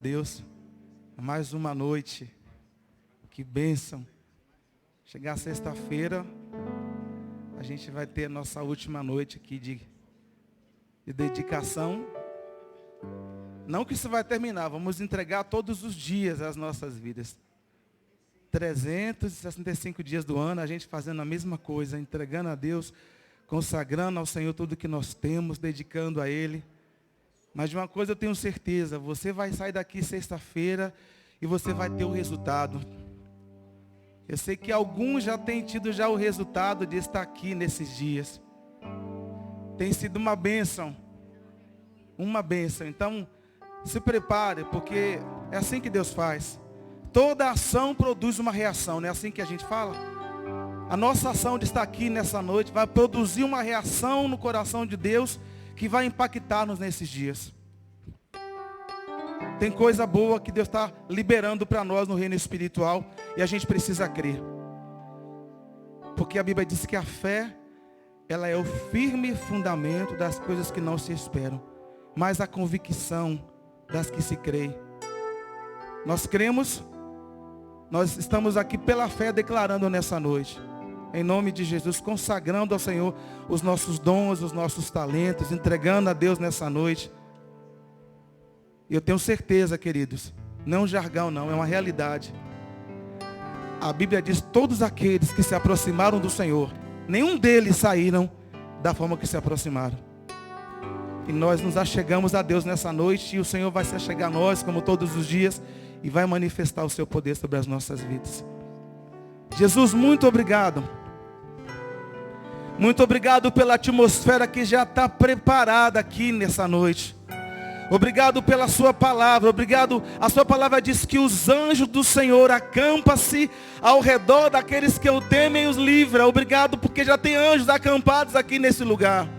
Deus, mais uma noite, que bênção. Chegar sexta-feira, a gente vai ter a nossa última noite aqui de dedicação. Não que isso vai terminar, vamos entregar todos os dias as nossas vidas. 365 dias do ano, a gente fazendo a mesma coisa, entregando a Deus, consagrando ao Senhor tudo que nós temos, dedicando a Ele. Mas de uma coisa eu tenho certeza, você vai sair daqui sexta-feira e você vai ter o resultado. Eu sei que alguns já têm tido já o resultado de estar aqui nesses dias. Tem sido uma bênção. Uma bênção. Então, se prepare, porque é assim que Deus faz. Toda ação produz uma reação, não é assim que a gente fala? A nossa ação de estar aqui nessa noite vai produzir uma reação no coração de Deus que vai impactar-nos nesses dias. Tem coisa boa que Deus está liberando para nós no reino espiritual e a gente precisa crer. Porque a Bíblia diz que a fé, ela é o firme fundamento das coisas que não se esperam, mas a convicção das que se creem. Nós cremos, nós estamos aqui pela fé declarando nessa noite, em nome de Jesus, consagrando ao Senhor os nossos dons, os nossos talentos, entregando a Deus nessa noite. E eu tenho certeza, queridos, não é um jargão não, é uma realidade. A Bíblia diz, todos aqueles que se aproximaram do Senhor, nenhum deles saíram da forma que se aproximaram. E nós nos achegamos a Deus nessa noite, e o Senhor vai se achegar a nós, como todos os dias, e vai manifestar o seu poder sobre as nossas vidas. Jesus, muito obrigado. Muito obrigado pela atmosfera que já está preparada aqui nessa noite. Obrigado pela sua palavra. Obrigado, a sua palavra diz que os anjos do Senhor acampam-se ao redor daqueles que o temem e os livra. Obrigado porque já tem anjos acampados aqui nesse lugar.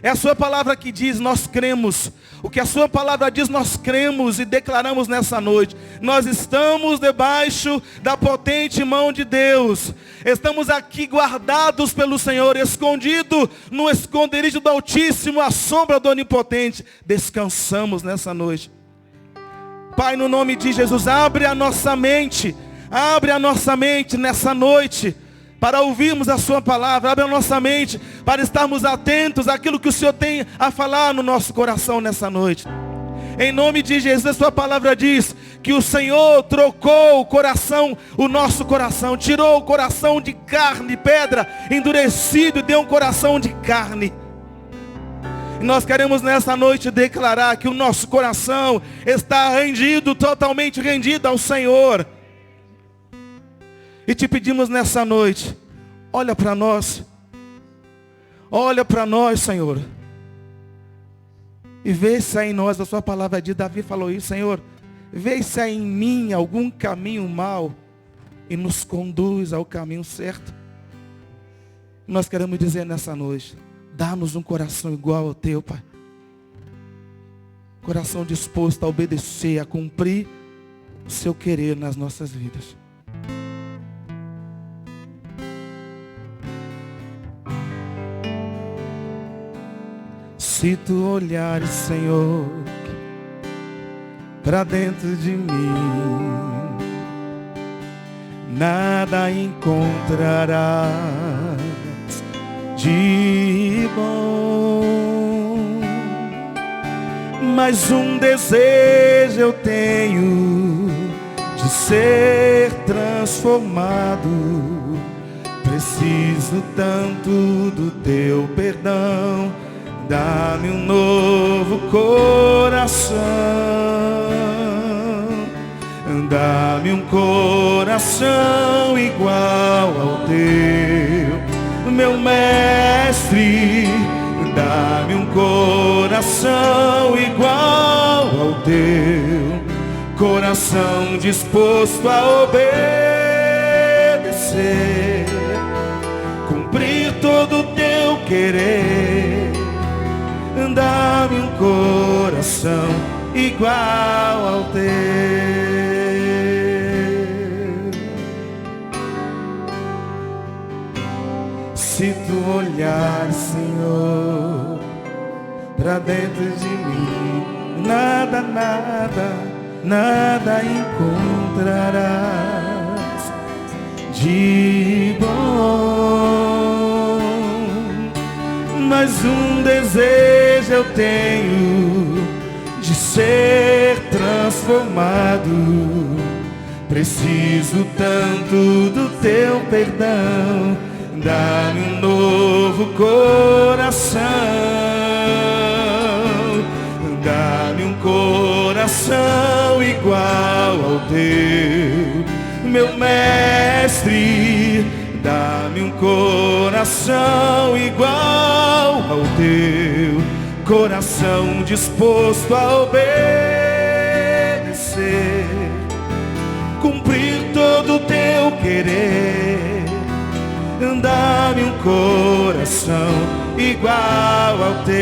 É a sua palavra que diz, nós cremos. O que a sua palavra diz, nós cremos e declaramos nessa noite. Nós estamos debaixo da potente mão de Deus. Estamos aqui guardados pelo Senhor, escondido no esconderijo do Altíssimo, à sombra do Onipotente. Descansamos nessa noite. Pai, no nome de Jesus, abre a nossa mente nessa noite, para ouvirmos a sua palavra. Abre a nossa mente para estarmos atentos àquilo que o Senhor tem a falar no nosso coração nessa noite. Em nome de Jesus, a sua palavra diz que o Senhor trocou o coração, o nosso coração, tirou o coração de carne, pedra, endurecido, e deu um coração de carne. E nós queremos nessa noite declarar que o nosso coração está rendido, totalmente rendido ao Senhor. E te pedimos nessa noite, olha para nós, Senhor, e vê se há em nós, a sua palavra diz, Davi falou isso, Senhor, vê se há em mim algum caminho mau, e nos conduz ao caminho certo. Nós queremos dizer nessa noite, dá-nos um coração igual ao teu, Pai, coração disposto a obedecer, a cumprir o seu querer nas nossas vidas. Se tu olhares, Senhor, para dentro de mim, nada encontrarás de bom, mas um desejo eu tenho de ser transformado. Preciso tanto do teu perdão. Dá-me um novo coração, dá-me um coração igual ao teu, meu mestre. Dá-me um coração igual ao teu, coração disposto a obedecer, cumprir todo o teu querer. Dá-me um coração igual ao teu. Se tu olhares, Senhor, pra dentro de mim, nada nada encontrarás de bom. Mas um desejo eu tenho de ser transformado. Preciso tanto do teu perdão. Dá-me um novo coração. Dá-me um coração igual ao teu, meu mestre. Dá-me um coração igual ao teu, coração disposto a obedecer, cumprir todo o teu querer. Dá-me um coração igual ao teu.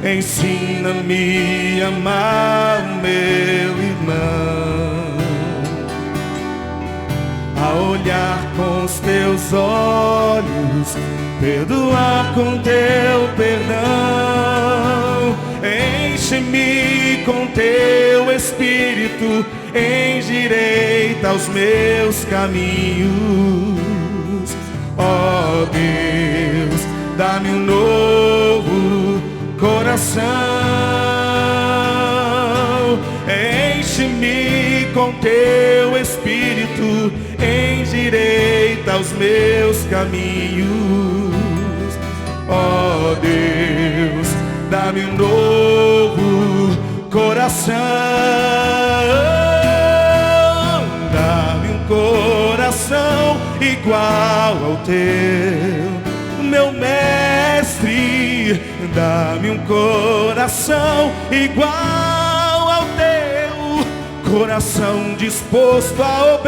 Ensina-me a amar o meu irmão, a olhar com os teus olhos, perdoar com teu perdão. Enche-me com teu Espírito, endireita os meus caminhos. Ó Deus, dá-me um novo coração. Enche-me com teu Espírito, endireita os meus caminhos. Ó Deus, dá-me um novo coração. Dá-me um coração igual ao teu, meu mestre. Dá-me um coração igual ao teu, coração disposto a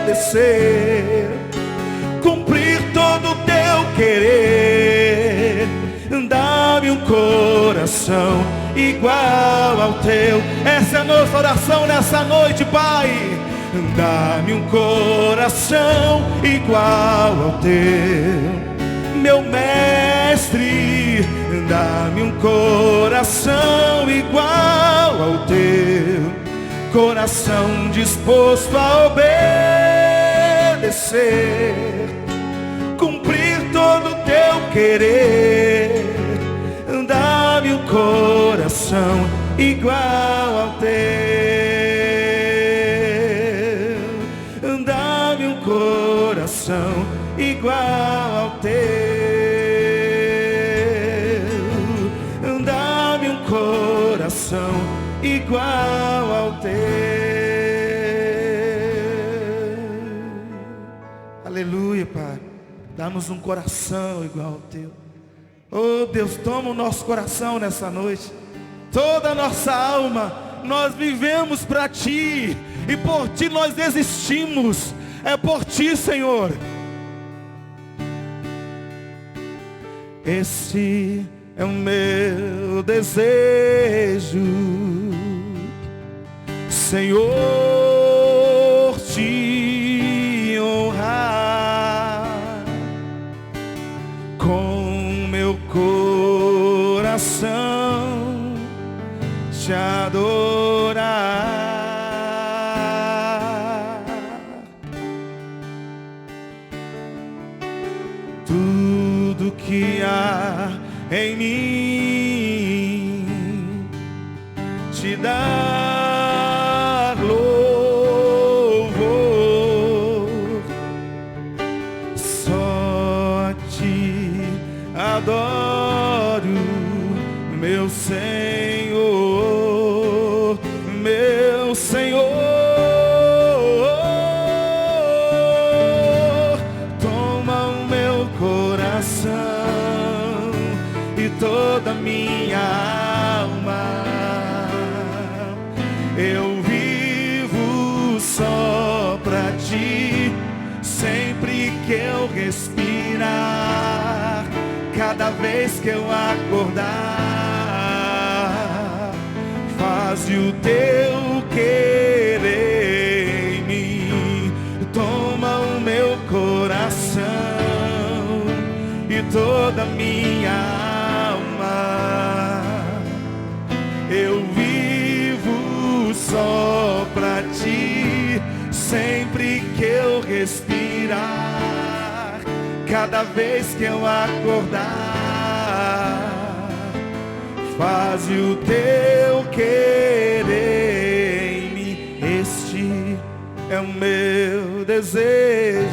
obedecer, cumprir todo o teu querer. Dá-me um coração igual ao teu. Essa é a nossa oração nessa noite, Pai. Dá-me um coração igual ao teu, meu mestre. Dá-me um coração igual ao teu, coração disposto a obedecer, cumprir todo o teu querer. Dá-me um coração igual ao teu. Dá-me um coração igual ao teu. Dá-me um coração igual ao teu. Aleluia, Pai. Dá-nos um coração igual ao teu. Oh Deus, toma o nosso coração nessa noite. Toda a nossa alma, nós vivemos para Ti, e por Ti nós existimos. É por Ti, Senhor. Esse é o meu desejo, Senhor, Te honrar com meu coração, Te adorar. Tudo que há em mim Te dar louvor, só a Ti adoro, meu Senhor, meu Senhor. Toma o meu coração e toda minha alma. Eu vivo só pra Ti, sempre que eu respirar, cada vez que eu acordar. Faze o Teu querer em mim. Toma o meu coração e toda minha alma. sempre que eu respirar, cada vez que eu acordar. Faze o teu querer em mim, este é o meu desejo,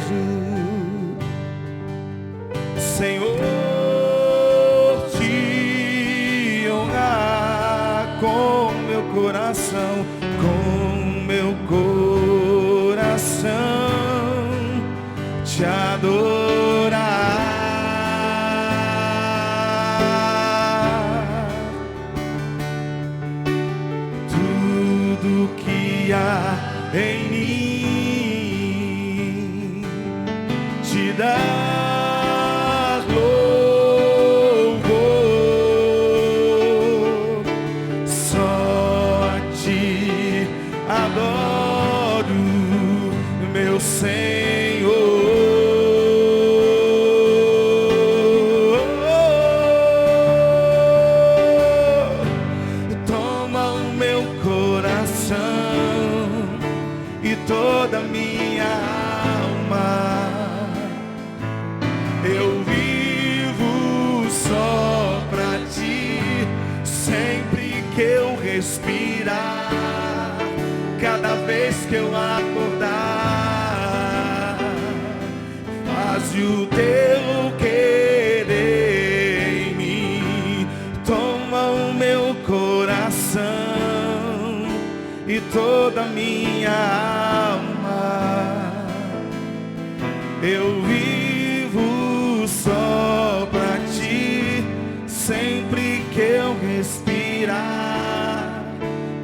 Senhor, te honrar com meu coração, com meu coração, te adorar. Tudo que há em mim te dar louvor, só te adoro, meu Senhor. Toma o meu coração e toda minha alma, eu vivo só pra ti, sempre que eu respirar, cada vez que eu acordar. Faze o teu querer em mim, toma o meu coração e toda minha alma, eu vivo só pra ti, sempre que eu respirar,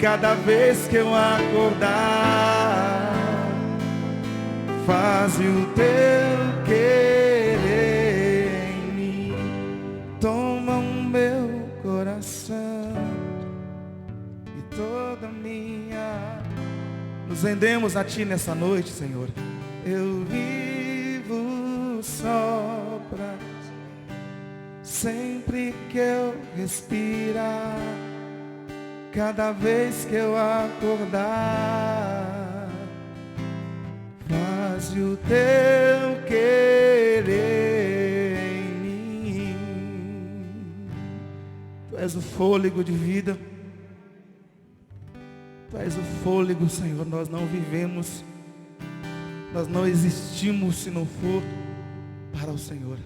cada vez que eu acordar. Faze o teu querer em mim, toma o meu coração e toda minha. Nos rendemos a ti nessa noite, Senhor. Eu vivo só pra ti, sempre que eu respirar, cada vez que eu acordar. Faze o teu querer em mim. Tu és o fôlego de vida, tu és o fôlego, Senhor. Nós não vivemos, nós não existimos se não for para o Senhor.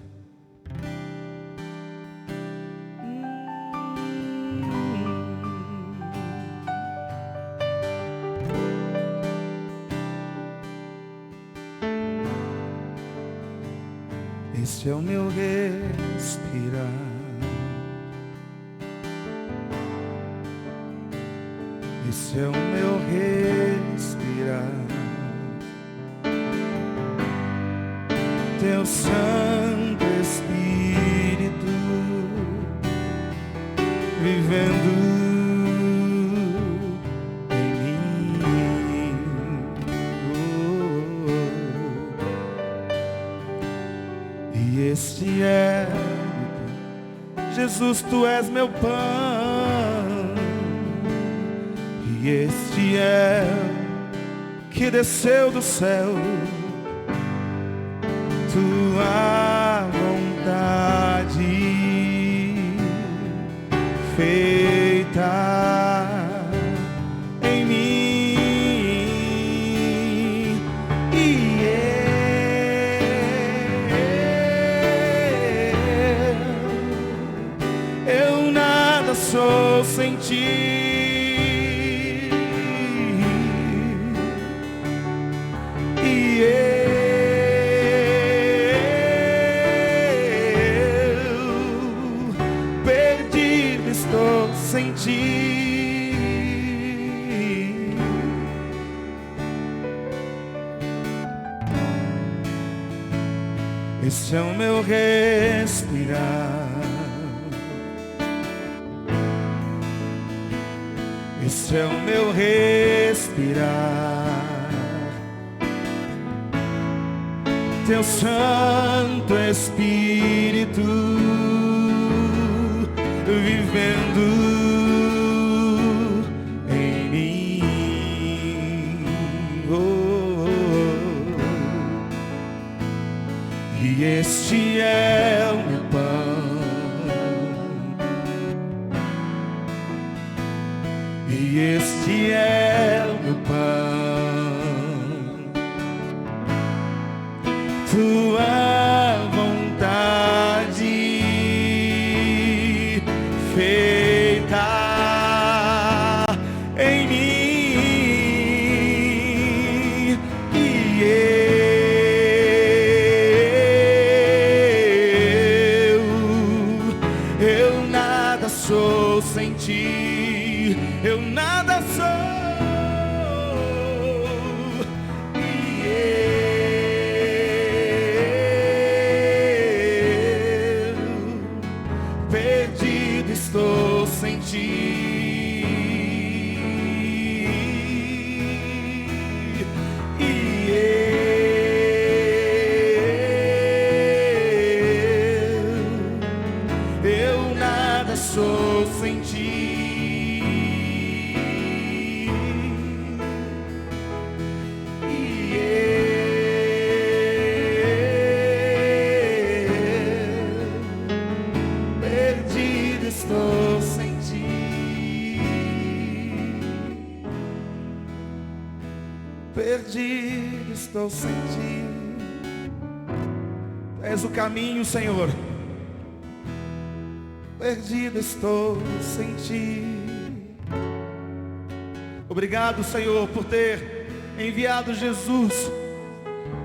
Este é o meu respirar, este é o meu respirar, teu Santo Espírito vivendo em mim. E este é, Jesus, tu és meu pão. E este é que desceu do céu, tua vontade feita em mim. E eu nada sou sem ti. Sem ti, esse é o meu respirar, esse é o meu respirar, teu Santo Espírito vivendo em mim. Oh, oh, este é o meu pão. E este é o meu pão. Tua vontade feita em mim. E eu nada sou sem ti, eu nada sou. E eu perdido estou sem ti. Eu nada sou sem ti. E eu perdido estou sem ti. Perdido estou sem ti. Tu és o caminho, Senhor. Perdido estou sem ti. Obrigado, Senhor, por ter enviado Jesus,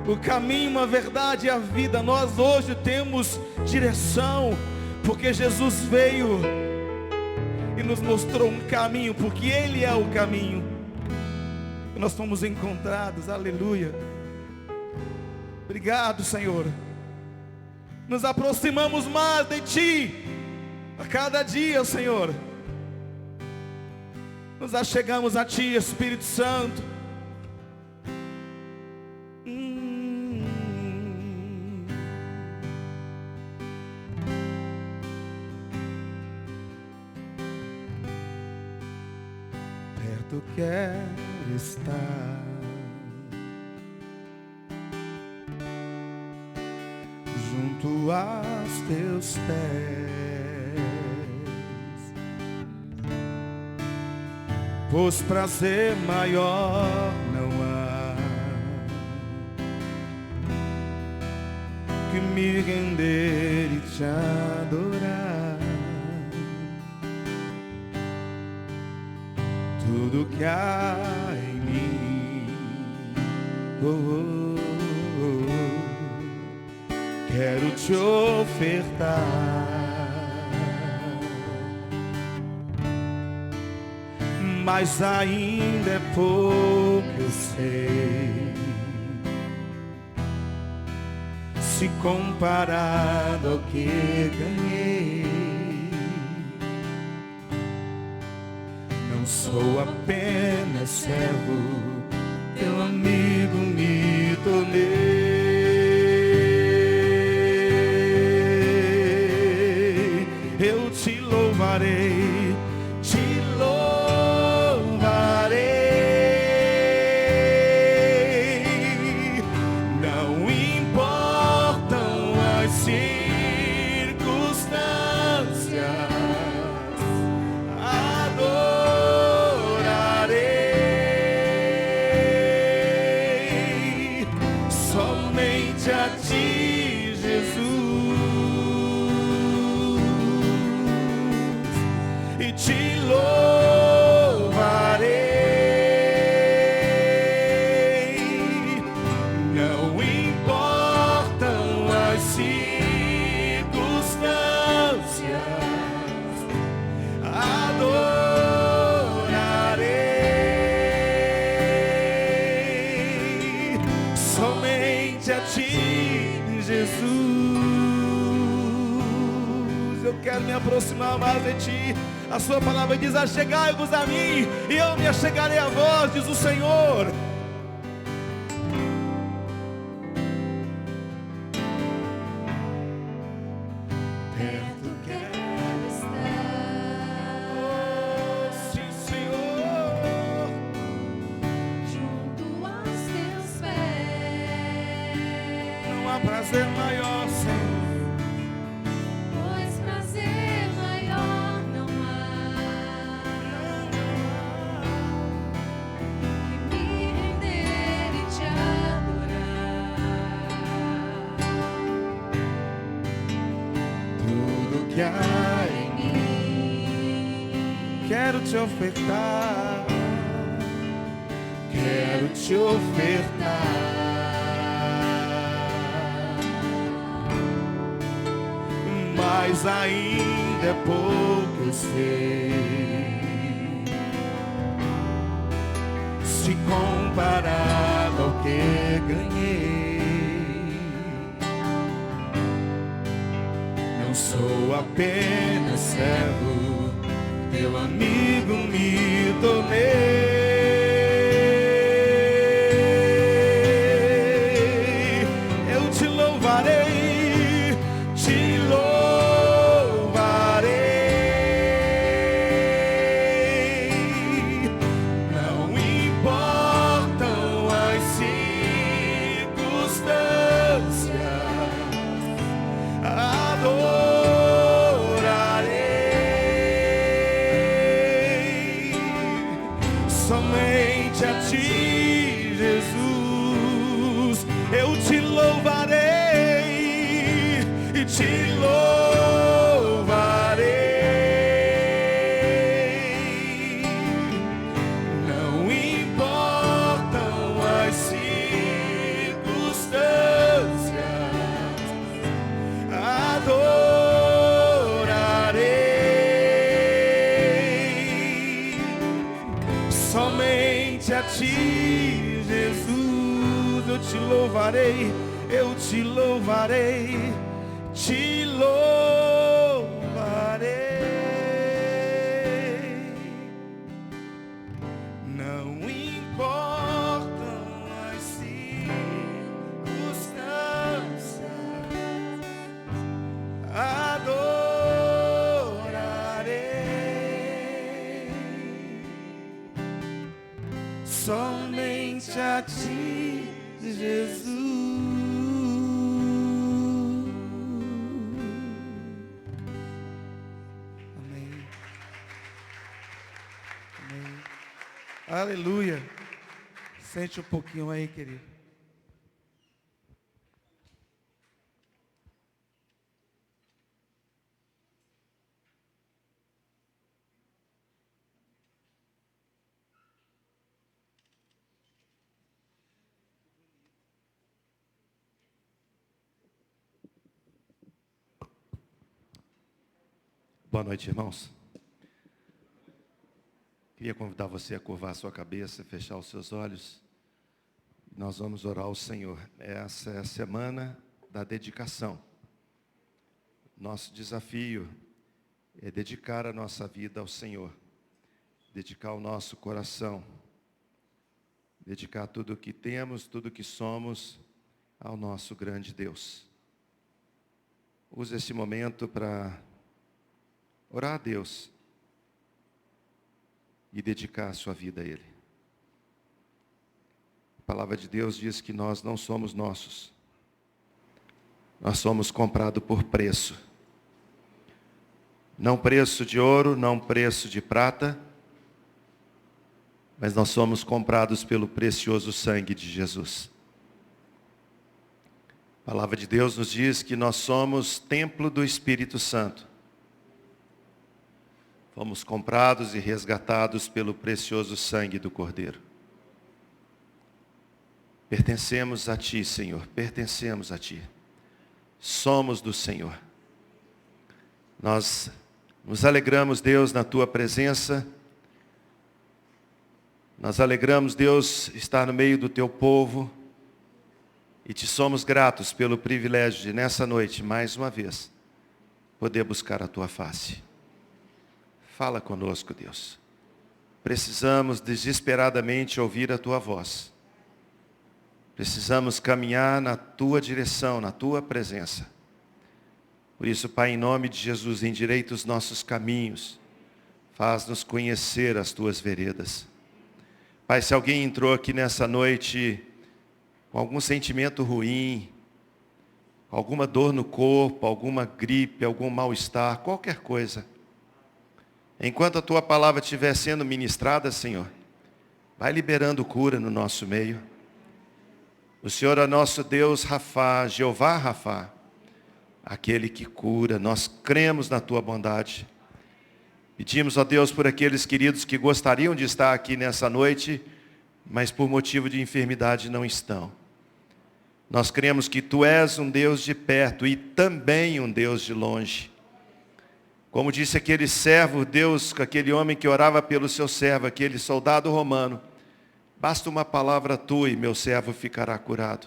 o caminho, a verdade e a vida. Nós hoje temos direção, porque Jesus veio e nos mostrou um caminho, porque Ele é o caminho. E nós fomos encontrados, aleluia. Obrigado, Senhor. Nos aproximamos mais de Ti a cada dia, Senhor. Nos achegamos a Ti, Espírito Santo. Perto quero estar, junto aos Teus pés, pois prazer maior não há que me render e Te adorar. Tudo que há em mim, quero Te ofertar. Mas ainda é pouco, eu sei, se comparado ao que ganhei. Não sou apenas servo, Teu amigo me tornei. Eu Te louvarei, não importam as circunstâncias, adorarei somente a Ti, Jesus, e Te louvarei. Não importam as circunstâncias, adorarei somente a Ti, Jesus. Eu quero me aproximar mais de Ti. A Sua palavra diz: achegai-vos a mim e eu me achegarei a vós, diz o Senhor. Perto quero estar, Oh, sim, Senhor. junto aos Teus pés, Não há prazer maior, Senhor. Pois prazer maior não há que me render e te adorar. Tudo que há em Em mim quero te ofertar, quero te ofertar. Mas ainda é pouco, eu sei, se comparado ao que ganhei. Não sou apenas servo, teu amigo me tornei. Eu te louvarei, te louvarei. Não importam as circunstâncias, adorarei somente a ti, Jesus. Eu te louvarei e te louvarei. Não importam as circunstâncias, adorarei somente a ti, Jesus. Eu te louvarei, eu te louvarei, te louvarei. Não importam as circunstâncias, adorarei somente a ti, Jesus. Amém. Amém. Aleluia. Sente um pouquinho aí, querido. Boa noite, irmãos. Queria convidar você a curvar a sua cabeça, fechar os seus olhos. Nós vamos orar ao Senhor. Essa é a semana da dedicação. Nosso desafio é dedicar a nossa vida ao Senhor. Dedicar o nosso coração. Dedicar tudo o que temos, tudo o que somos ao nosso grande Deus. Use esse momento para orar a Deus e dedicar a sua vida a Ele. A palavra de Deus diz que nós não somos nossos. Nós somos comprados por preço. Não preço de ouro, não preço de prata, mas nós somos comprados pelo precioso sangue de Jesus. A palavra de Deus nos diz que nós somos templo do Espírito Santo. Fomos comprados e resgatados pelo precioso sangue do Cordeiro. Pertencemos a Ti, Senhor, pertencemos a Ti. Somos do Senhor. Nós nos alegramos, Deus, na Tua presença. Nós alegramos, Deus, estar no meio do Teu povo. E Te somos gratos pelo privilégio de, nessa noite, mais uma vez, poder buscar a Tua face. Fala conosco, Deus. Precisamos desesperadamente ouvir a Tua voz. Precisamos caminhar na Tua direção, na Tua presença. Por isso, Pai, em nome de Jesus, endireita os nossos caminhos. Faz-nos conhecer as Tuas veredas. Pai, se alguém entrou aqui nessa noite com algum sentimento ruim, alguma dor no corpo, alguma gripe, algum mal-estar, qualquer coisa. Enquanto a tua palavra estiver sendo ministrada, Senhor, vai liberando cura no nosso meio. O Senhor é nosso Deus, Rafá, Jeová Rafá, aquele que cura. Nós cremos na tua bondade. Pedimos, ó Deus, por aqueles queridos que gostariam de estar aqui nessa noite, mas por motivo de enfermidade não estão. Nós cremos que tu és um Deus de perto e também um Deus de longe. Como disse aquele servo, Deus, aquele homem que orava pelo seu servo, aquele soldado romano, basta uma palavra tua e meu servo ficará curado.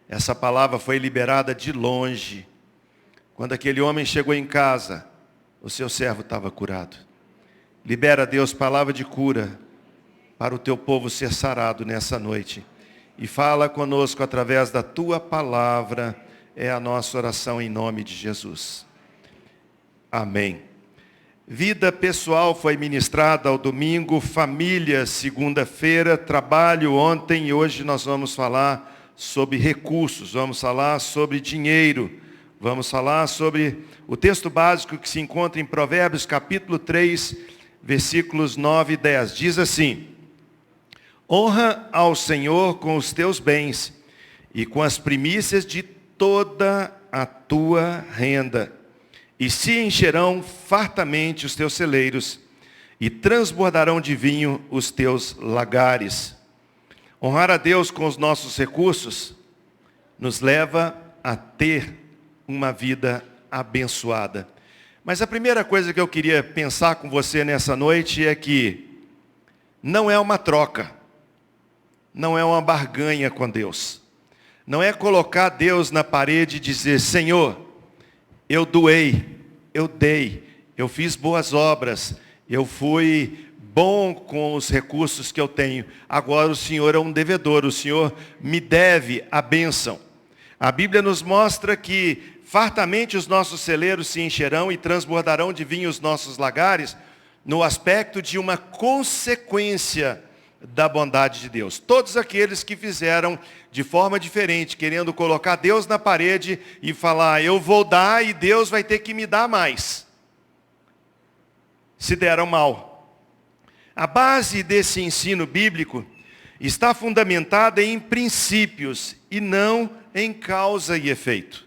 Essa palavra foi liberada de longe. Quando aquele homem chegou em casa, o seu servo estava curado. Libera, Deus, palavra de cura para o teu povo ser sarado nessa noite. E fala conosco através da tua palavra. É a nossa oração em nome de Jesus. Amém. Vida pessoal foi ministrada ao domingo, família segunda-feira, trabalho ontem e hoje nós vamos falar sobre recursos, vamos falar sobre dinheiro, vamos falar sobre o texto básico que se encontra em Provérbios capítulo 3, versículos 9 e 10. Diz assim: honra ao Senhor com os teus bens e com as primícias de toda a tua renda. E se encherão fartamente os teus celeiros, e transbordarão de vinho os teus lagares. Honrar a Deus com os nossos recursos nos leva a ter uma vida abençoada. Mas a primeira coisa que eu queria pensar com você nessa noite é que não é uma troca, não é uma barganha com Deus. Não é colocar Deus na parede e dizer: Senhor, eu doei, eu dei, eu fiz boas obras, eu fui bom com os recursos que eu tenho. Agora o Senhor é um devedor, o Senhor me deve a bênção. A Bíblia nos mostra que fartamente os nossos celeiros se encherão e transbordarão de vinho os nossos lagares, no aspecto de uma consequência da bondade de Deus. Todos aqueles que fizeram de forma diferente, querendo colocar Deus na parede e falar: eu vou dar e Deus vai ter que me dar mais, se deram mal. A base desse ensino bíblico está fundamentada em princípios e não em causa e efeito.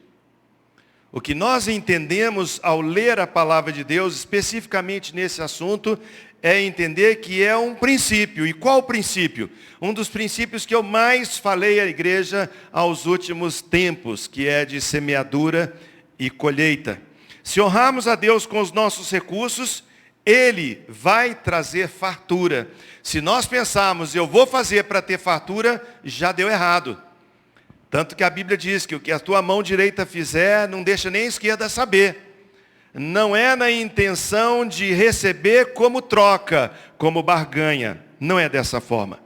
O que nós entendemos ao ler a palavra de Deus, especificamente nesse assunto, é entender que é um princípio. E qual princípio? Um dos princípios que eu mais falei à igreja aos últimos tempos, que é de semeadura e colheita. Se honrarmos a Deus com os nossos recursos, Ele vai trazer fartura. Se nós pensarmos: eu vou fazer para ter fartura, já deu errado. Tanto que a Bíblia diz que o que a tua mão direita fizer, não deixa nem a esquerda saber. Não é na intenção de receber como troca, como barganha. Não é dessa forma.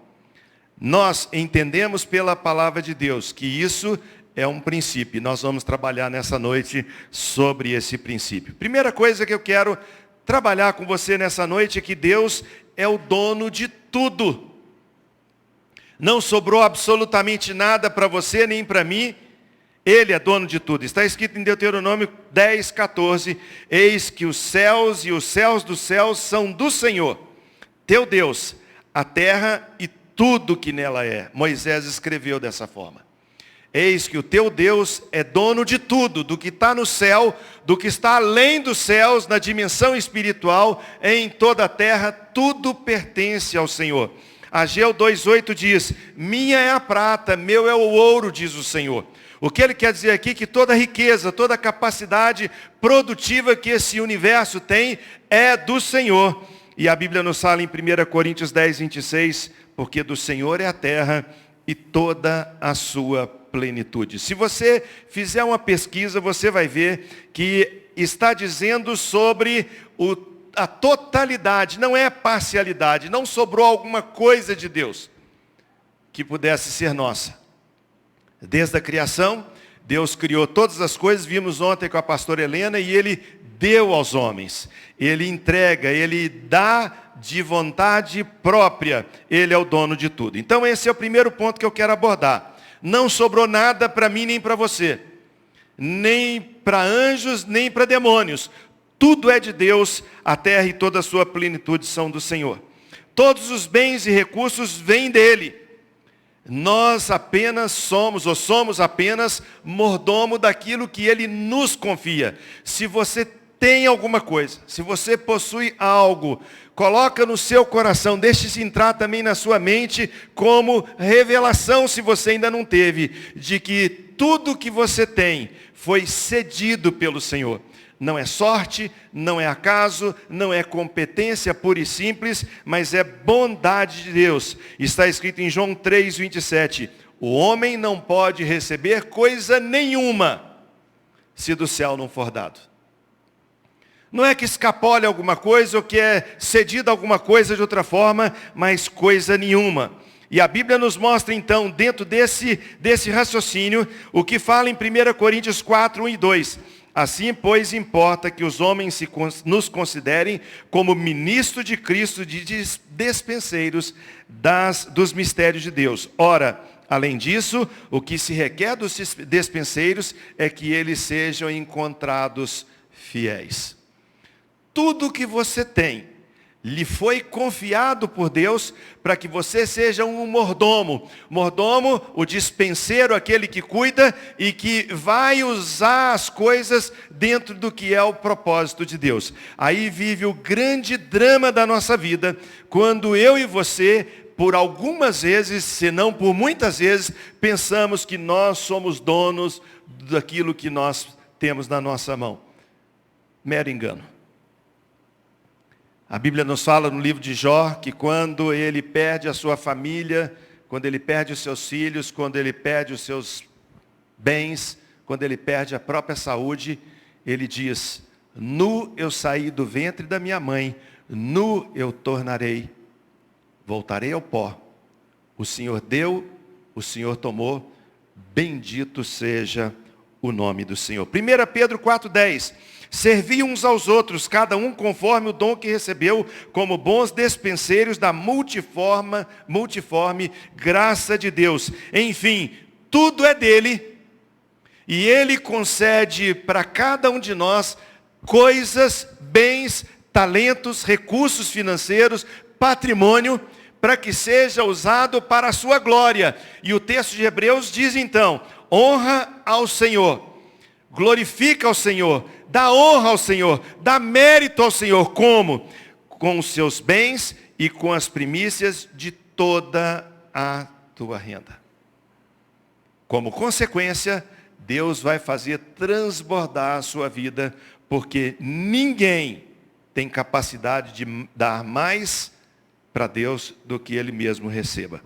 Nós entendemos pela palavra de Deus que isso é um princípio. Nós vamos trabalhar nessa noite sobre esse princípio. Primeira coisa que eu quero trabalhar com você nessa noite é que Deus é o dono de tudo. Não sobrou absolutamente nada para você nem para mim. Ele é dono de tudo. Está escrito em Deuteronômio 10, 14. Eis que os céus e os céus dos céus são do Senhor, teu Deus, a terra e tudo que nela é. Moisés escreveu dessa forma. Eis que o teu Deus é dono de tudo, do que está no céu, do que está além dos céus, na dimensão espiritual, em toda a terra, tudo pertence ao Senhor. Ageu 2,8 diz: minha é a prata, meu é o ouro, diz o Senhor. O que ele quer dizer aqui é que toda riqueza, toda capacidade produtiva que esse universo tem é do Senhor. E a Bíblia nos fala em 1 Coríntios 10, 26, porque do Senhor é a terra e toda a sua plenitude. Se você fizer uma pesquisa, você vai ver que está dizendo sobre a totalidade, não é parcialidade, não sobrou alguma coisa de Deus que pudesse ser nossa. Desde a criação, Deus criou todas as coisas, vimos ontem com a pastora Helena, e Ele deu aos homens. Ele entrega, Ele dá de vontade própria. Ele é o dono de tudo. Então esse é o primeiro ponto que eu quero abordar. Não sobrou nada para mim nem para você. nem para anjos, nem para demônios. Tudo é de Deus, a terra e toda a sua plenitude são do Senhor. Todos os bens e recursos vêm dele. Nós apenas somos apenas mordomo daquilo que ele nos confia. Se você tem alguma coisa, se você possui algo, coloca no seu coração, deixe-se entrar também na sua mente como revelação, se você ainda não teve, de que tudo que você tem foi cedido pelo Senhor. Não é sorte, não é acaso, não é competência pura e simples, mas é bondade de Deus. Está escrito em João 3:27, o homem não pode receber coisa nenhuma, se do céu não for dado. Não é que escapole alguma coisa, ou que é cedido alguma coisa de outra forma, mas coisa nenhuma. E a Bíblia nos mostra então, dentro desse raciocínio, o que fala em 1 Coríntios 4:1-2. Assim, pois, importa que os homens nos considerem como ministros de Cristo, de despenseiros dos mistérios de Deus. Ora, além disso, o que se requer dos despenseiros é que eles sejam encontrados fiéis. Tudo que você tem lhe foi confiado por Deus para que você seja um mordomo. Mordomo, o dispenseiro, aquele que cuida e que vai usar as coisas dentro do que é o propósito de Deus. Aí vive o grande drama da nossa vida, quando eu e você, por algumas vezes, se não por muitas vezes, pensamos que nós somos donos daquilo que nós temos na nossa mão. Mero engano. A Bíblia nos fala no livro de Jó que quando ele perde a sua família, quando ele perde os seus filhos, quando ele perde os seus bens, quando ele perde a própria saúde, ele diz, nu eu saí do ventre da minha mãe, nu eu tornarei, voltarei ao pó. O Senhor deu, o Senhor tomou, bendito seja o nome do Senhor. 1 Pedro 4:10. Servi uns aos outros, cada um conforme o dom que recebeu, como bons despenseiros da multiforme graça de Deus. Enfim, tudo é dele, e ele concede para cada um de nós coisas, bens, talentos, recursos financeiros, patrimônio, para que seja usado para a sua glória. E o texto de Hebreus diz então, honra ao Senhor, glorifica ao Senhor, dá honra ao Senhor, dá mérito ao Senhor. Como? Com os seus bens e com as primícias de toda a tua renda. Como consequência, Deus vai fazer transbordar a sua vida, porque ninguém tem capacidade de dar mais para Deus do que ele mesmo receba.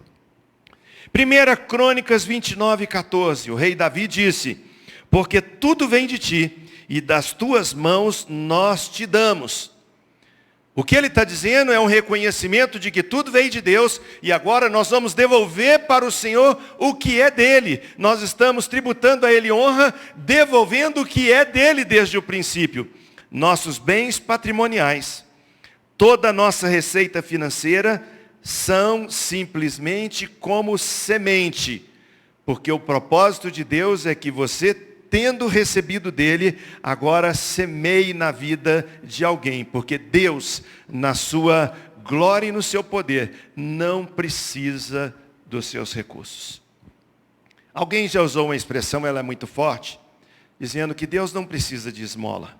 1 Crônicas 29:14, o rei Davi disse, porque tudo vem de ti, e das tuas mãos nós te damos. O que ele está dizendo é um reconhecimento de que tudo veio de Deus, e agora nós vamos devolver para o Senhor o que é dele. Nós estamos tributando a ele honra, devolvendo o que é dele desde o princípio. Nossos bens patrimoniais, toda a nossa receita financeira, são simplesmente como semente, porque o propósito de Deus é que você, tendo recebido dele, agora semeie na vida de alguém, porque Deus, na sua glória e no seu poder, não precisa dos seus recursos. Alguém já usou uma expressão, ela é muito forte, dizendo que Deus não precisa de esmola.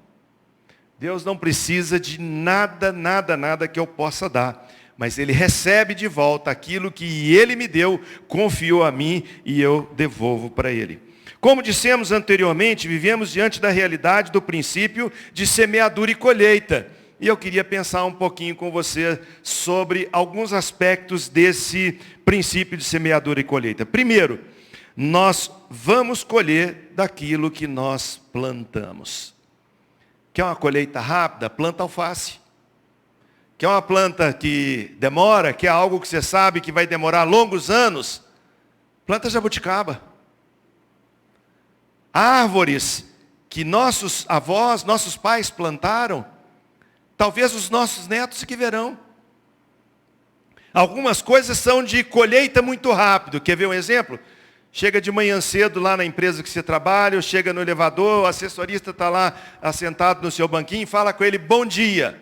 Deus não precisa de nada que eu possa dar, mas Ele recebe de volta aquilo que Ele me deu, confiou a mim e eu devolvo para Ele. Como dissemos anteriormente, vivemos diante da realidade do princípio de semeadura e colheita. E eu queria pensar um pouquinho com você sobre alguns aspectos desse princípio de semeadura e colheita. Primeiro, nós vamos colher daquilo que nós plantamos. Quer uma colheita rápida? Planta alface. Quer uma planta que demora? Quer algo que você sabe que vai demorar longos anos? Planta jabuticaba. Árvores que nossos avós, nossos pais plantaram, talvez os nossos netos que verão. Algumas coisas são de colheita muito rápido. Quer ver um exemplo? Chega de manhã cedo lá na empresa que você trabalha, ou chega no elevador, o assessorista está lá assentado no seu banquinho e fala com ele, bom dia.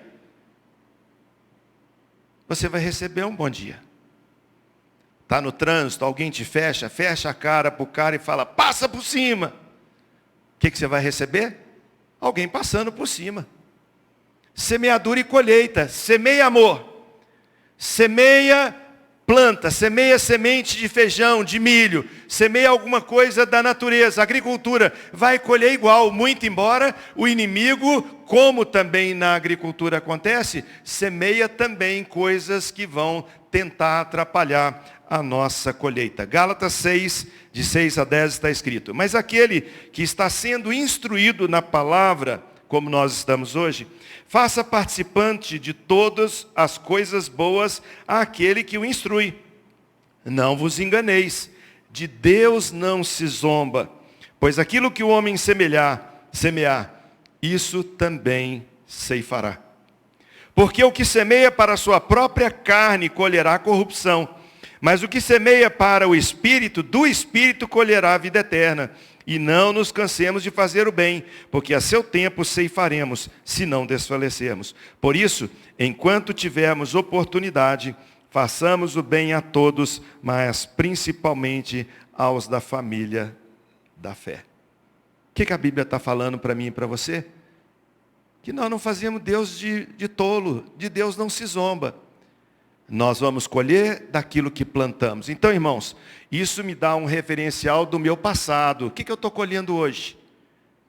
Você vai receber um bom dia. Está no trânsito, alguém te fecha a cara para o cara e fala, passa por cima. O que você vai receber? Alguém passando por cima. Semeadura e colheita, semeia amor, semeia planta, semeia semente de feijão, de milho, semeia alguma coisa da natureza, a agricultura vai colher igual, muito embora o inimigo, como também na agricultura acontece, semeia também coisas que vão tentar atrapalhar a nossa colheita. Gálatas 6, de 6 a 10 está escrito, mas aquele que está sendo instruído na palavra, como nós estamos hoje, faça participante de todas as coisas boas àquele que o instrui. Não vos enganeis, de Deus não se zomba, pois aquilo que o homem semear, isso também ceifará. Porque o que semeia para a sua própria carne colherá corrupção, mas o que semeia para o Espírito, do Espírito colherá a vida eterna. E não nos cansemos de fazer o bem, porque a seu tempo ceifaremos, se não desfalecermos. Por isso, enquanto tivermos oportunidade, façamos o bem a todos, mas principalmente aos da família da fé. O que a Bíblia está falando para mim e para você? Que nós não fazemos Deus de tolo, de Deus não se zomba. Nós vamos colher daquilo que plantamos. Então, irmãos, isso me dá um referencial do meu passado. O que eu estou colhendo hoje?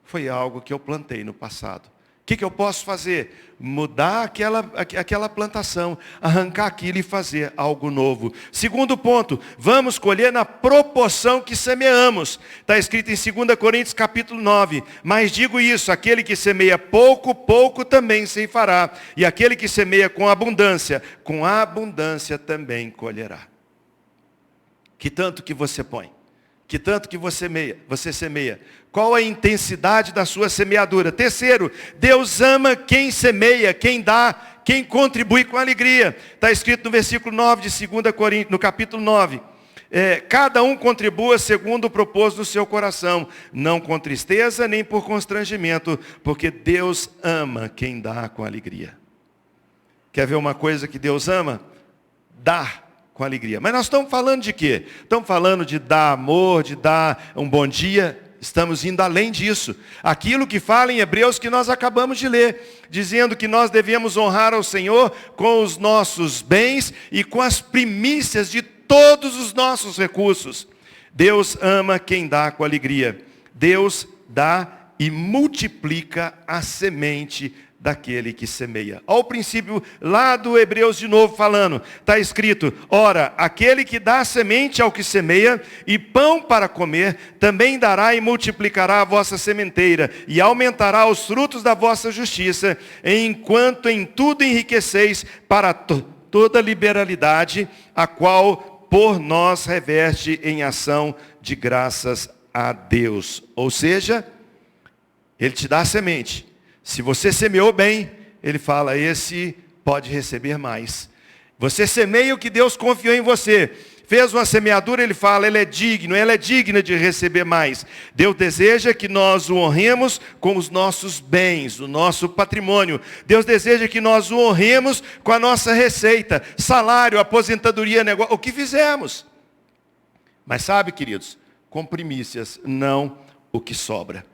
Foi algo que eu plantei no passado. O que eu posso fazer? Mudar aquela plantação, arrancar aquilo e fazer algo novo. Segundo ponto, vamos colher na proporção que semeamos. Está escrito em 2 Coríntios capítulo 9. Mas digo isso, aquele que semeia pouco, pouco também ceifará. E aquele que semeia com abundância também colherá. Que tanto que você põe? Que tanto que você semeia? Qual a intensidade da sua semeadura? Terceiro, Deus ama quem semeia, quem dá, quem contribui com alegria. Está escrito no versículo 9 de 2 Coríntios, no capítulo 9. Cada um contribua segundo o propósito do seu coração, não com tristeza nem por constrangimento, porque Deus ama quem dá com alegria. Quer ver uma coisa que Deus ama? Dar com alegria. Mas nós estamos falando de quê? Estamos falando de dar amor, de dar um bom dia. Estamos indo além disso. Aquilo que fala em Hebreus que nós acabamos de ler, dizendo que nós devemos honrar ao Senhor com os nossos bens e com as primícias de todos os nossos recursos. Deus ama quem dá com alegria. Deus dá e multiplica a semente daquele que semeia. Olha o princípio lá do Hebreus de novo falando. Está escrito, ora, aquele que dá semente ao que semeia e pão para comer, também dará e multiplicará a vossa sementeira e aumentará os frutos da vossa justiça, enquanto em tudo enriqueceis para toda liberalidade, a qual por nós reveste em ação de graças a Deus. Ou seja, Ele te dá a semente. Se você semeou bem, Ele fala, esse pode receber mais. Você semeia o que Deus confiou em você. Fez uma semeadura, Ele fala, ela é digna de receber mais. Deus deseja que nós o honremos com os nossos bens, o nosso patrimônio. Deus deseja que nós o honremos com a nossa receita, salário, aposentadoria, negócio, o que fizemos. Mas sabe, queridos, com primícias, não o que sobra.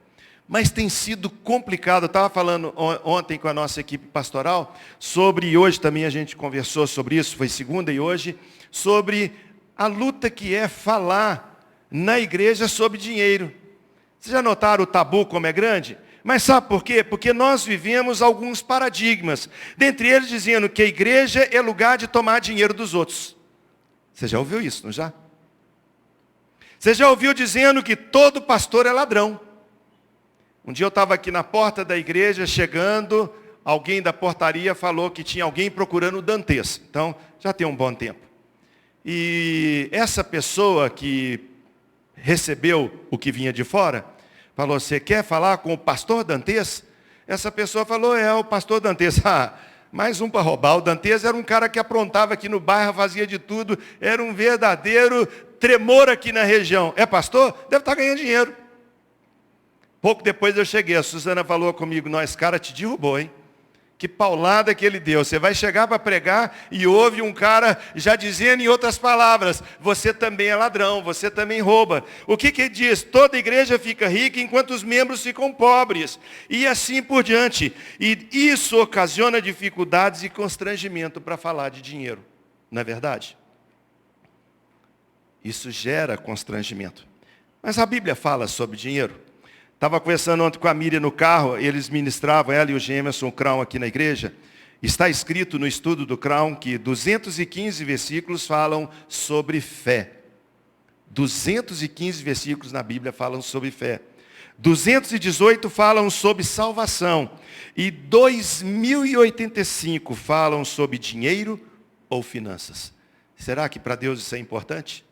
Mas tem sido complicado, eu estava falando ontem com a nossa equipe pastoral, e hoje também a gente conversou sobre isso, foi segunda e hoje, sobre a luta que é falar na igreja sobre dinheiro. Vocês já notaram o tabu como é grande? Mas sabe por quê? Porque nós vivemos alguns paradigmas, dentre eles dizendo que a igreja é lugar de tomar dinheiro dos outros. Você já ouviu isso, não já? Você já ouviu dizendo que todo pastor é ladrão? Um dia eu estava aqui na porta da igreja, chegando, alguém da portaria falou que tinha alguém procurando o Dantes. Então, já tem um bom tempo. E essa pessoa que recebeu o que vinha de fora, falou, você quer falar com o pastor Dantes? Essa pessoa falou, o pastor Dantes. mais um para roubar. O Dantes era um cara que aprontava aqui no bairro, fazia de tudo, era um verdadeiro tremor aqui na região. É pastor? Deve estar ganhando dinheiro. Pouco depois eu cheguei, a Suzana falou comigo, nós, cara, te derrubou, hein? Que paulada que ele deu. Você vai chegar para pregar e ouve um cara já dizendo em outras palavras, você também é ladrão, você também rouba. O que ele diz? Toda igreja fica rica enquanto os membros ficam pobres. E assim por diante. E isso ocasiona dificuldades e constrangimento para falar de dinheiro. Não é verdade? Isso gera constrangimento. Mas a Bíblia fala sobre dinheiro. Estava conversando ontem com a Miriam no carro, eles ministravam, ela e o Gemerson, o Crown aqui na igreja. Está escrito no estudo do Crown que 215 versículos falam sobre fé. 215 versículos na Bíblia falam sobre fé. 218 falam sobre salvação. E 2085 falam sobre dinheiro ou finanças. Será que para Deus isso é importante?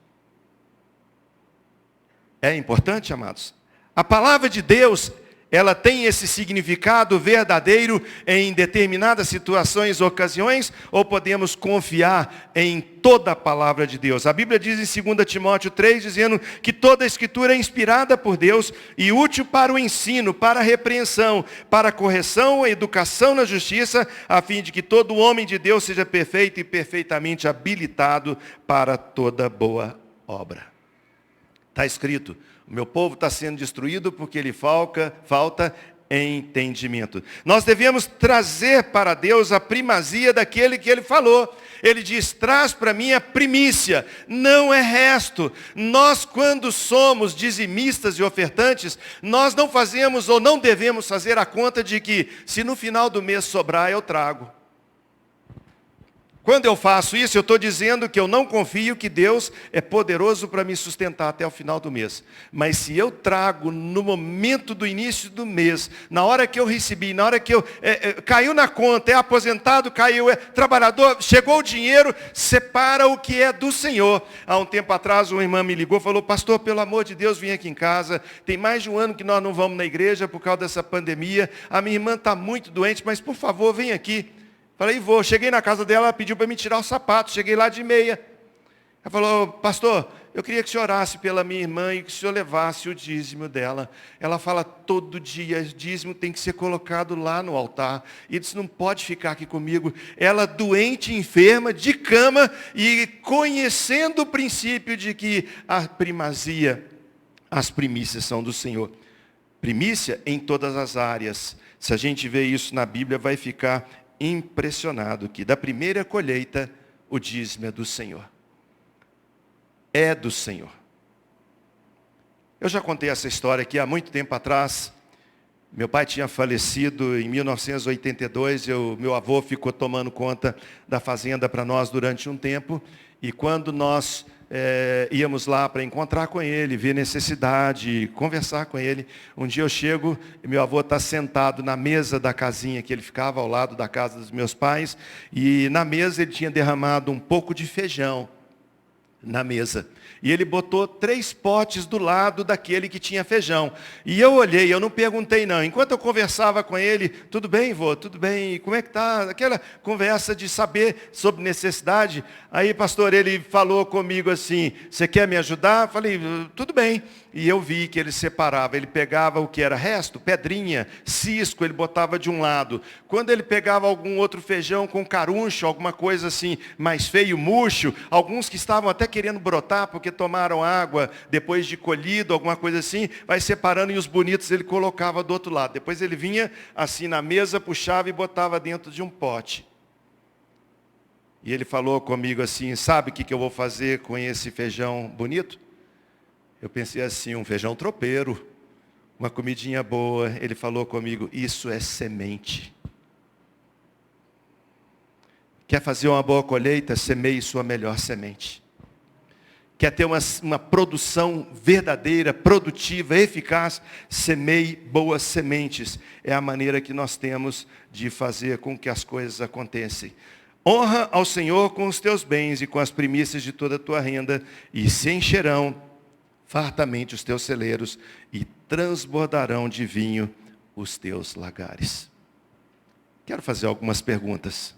É importante, amados? A palavra de Deus, ela tem esse significado verdadeiro em determinadas situações, ocasiões, ou podemos confiar em toda a palavra de Deus? A Bíblia diz em 2 Timóteo 3, dizendo que toda a Escritura é inspirada por Deus e útil para o ensino, para a repreensão, para a correção e educação na justiça, a fim de que todo homem de Deus seja perfeito e perfeitamente habilitado para toda boa obra. Está escrito. O meu povo está sendo destruído porque lhe falta entendimento. Nós devemos trazer para Deus a primazia daquele que Ele falou. Ele diz, traz para mim a primícia, não é resto. Nós, quando somos dizimistas e ofertantes, nós não fazemos ou não devemos fazer a conta de que, se no final do mês sobrar, eu trago. Quando eu faço isso, eu estou dizendo que eu não confio que Deus é poderoso para me sustentar até o final do mês. Mas se eu trago no momento do início do mês, na hora que eu recebi, na hora que caiu na conta, é aposentado, caiu, é trabalhador, chegou o dinheiro, separa o que é do Senhor. Há um tempo atrás, uma irmã me ligou e falou, pastor, pelo amor de Deus, vim aqui em casa. Tem mais de um ano que nós não vamos na igreja por causa dessa pandemia. A minha irmã está muito doente, mas por favor, vem aqui. Falei, vou. Cheguei na casa dela, ela pediu para me tirar o sapato. Cheguei lá de meia. Ela falou, pastor, eu queria que o senhor orasse pela minha irmã e que o senhor levasse o dízimo dela. Ela fala todo dia, o dízimo tem que ser colocado lá no altar. E disse, não pode ficar aqui comigo. Ela doente, enferma, de cama e conhecendo o princípio de que a primazia, as primícias são do Senhor. Primícia em todas as áreas. Se a gente vê isso na Bíblia, vai ficar impressionado que da primeira colheita o dízimo é do Senhor. É do Senhor. Eu já contei essa história aqui há muito tempo atrás. Meu pai tinha falecido em 1982, meu avô ficou tomando conta da fazenda para nós durante um tempo, e quando nós íamos lá para encontrar com ele, ver necessidade, conversar com ele. Um dia eu chego e meu avô está sentado na mesa da casinha que ele ficava ao lado da casa dos meus pais, e na mesa ele tinha derramado um pouco de feijão na mesa. E ele botou 3 potes do lado daquele que tinha feijão. E eu olhei, eu não perguntei não. Enquanto eu conversava com ele, tudo bem, vô, tudo bem, como é que está? Aquela conversa de saber sobre necessidade. Aí, pastor, ele falou comigo assim, você quer me ajudar? Falei, tudo bem. E eu vi que ele separava, ele pegava o que era resto, pedrinha, cisco, ele botava de um lado. Quando ele pegava algum outro feijão com caruncho, alguma coisa assim, mais feio, murcho, alguns que estavam até querendo brotar, porque tomaram água depois de colhido, alguma coisa assim, vai separando e os bonitos ele colocava do outro lado. Depois ele vinha assim na mesa, puxava e botava dentro de um pote. E ele falou comigo assim, sabe o que eu vou fazer com esse feijão bonito? Eu pensei assim, um feijão tropeiro, uma comidinha boa. Ele falou comigo, isso é semente. Quer fazer uma boa colheita? Semeie sua melhor semente. Quer ter uma produção verdadeira, produtiva, eficaz? Semeie boas sementes. É a maneira que nós temos de fazer com que as coisas aconteçam. Honra ao Senhor com os teus bens e com as primícias de toda a tua renda, e se encherão fartamente os teus celeiros, e transbordarão de vinho os teus lagares. Quero fazer algumas perguntas.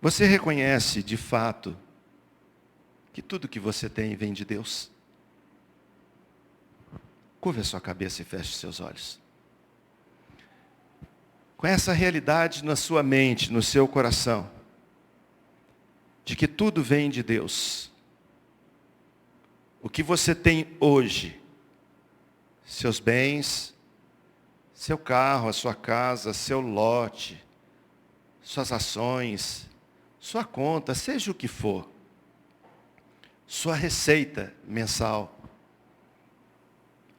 Você reconhece de fato que tudo que você tem vem de Deus? Curva a sua cabeça e feche seus olhos. Com essa realidade na sua mente, no seu coração, de que tudo vem de Deus. O que você tem hoje, seus bens, seu carro, a sua casa, seu lote, suas ações, sua conta, seja o que for, sua receita mensal.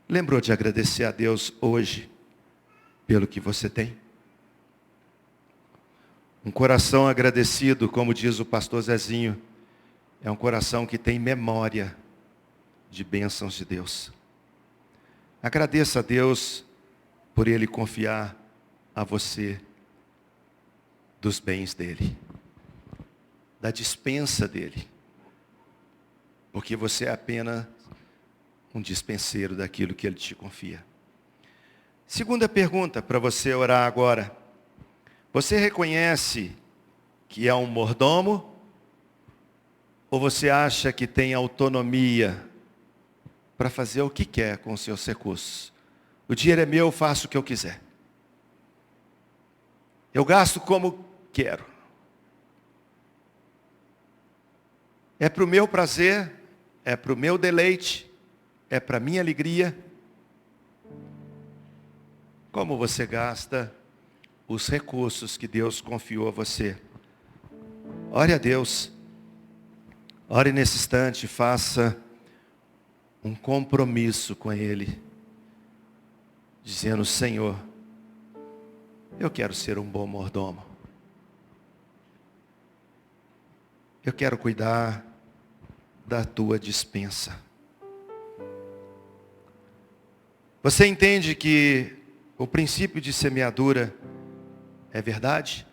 Lembrou de agradecer a Deus hoje pelo que você tem? Um coração agradecido, como diz o pastor Zezinho, é um coração que tem memória de bênçãos de Deus. Agradeça a Deus por Ele confiar a você dos bens dEle, da dispensa dEle, porque você é apenas um dispenseiro daquilo que Ele te confia. Segunda pergunta para você orar agora. Você reconhece que é um mordomo? Ou você acha que tem autonomia para fazer o que quer com os seus recursos? O dinheiro é meu, eu faço o que eu quiser. Eu gasto como quero. É para o meu prazer, é para o meu deleite, é para a minha alegria. Como você gasta os recursos que Deus confiou a você? Ore a Deus. Ore nesse instante, faça um compromisso com Ele, dizendo: Senhor, eu quero ser um bom mordomo. Eu quero cuidar da tua dispensa. Você entende que o princípio de semeadura é verdade?